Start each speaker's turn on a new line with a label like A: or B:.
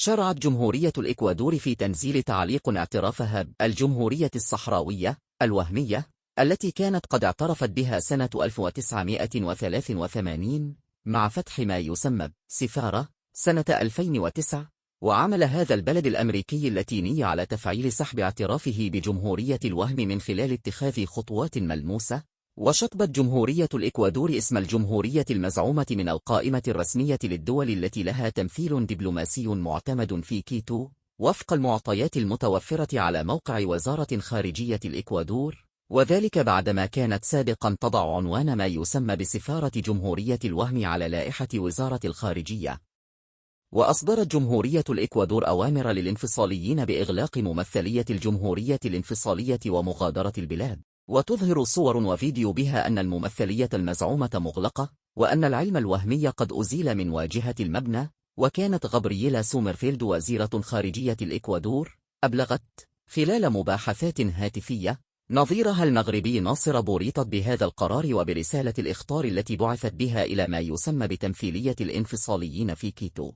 A: شرعت جمهورية الإكوادور في تنزيل تعليق اعترافها بالجمهورية الصحراوية الوهمية التي كانت قد اعترفت بها سنة 1983 مع فتح ما يسمى سفارة سنة 2009. وعمل هذا البلد الأمريكي اللاتيني على تفعيل سحب اعترافه بجمهورية الوهم من خلال اتخاذ خطوات ملموسة. وشطبت جمهورية الإكوادور اسم الجمهورية المزعومة من القائمة الرسمية للدول التي لها تمثيل دبلوماسي معتمد في كيتو وفق المعطيات المتوفرة على موقع وزارة خارجية الإكوادور، وذلك بعدما كانت سابقا تضع عنوان ما يسمى بسفارة جمهورية الوهم على لائحة وزارة الخارجية. وأصدرت جمهورية الإكوادور أوامر للانفصاليين بإغلاق ممثلية الجمهورية الانفصالية ومغادرة البلاد، وتظهر صور وفيديو بها أن الممثلية المزعومة مغلقة، وأن العلم الوهمي قد أزيل من واجهة المبنى. وكانت غابرييلا سومرفيلد وزيرة خارجية الإكوادور أبلغت خلال مباحثات هاتفية نظيرها المغربي ناصر بوريطة بهذا القرار وبرسالة الإخطار التي بعثت بها إلى ما يسمى بتمثيلية الانفصاليين في كيتو.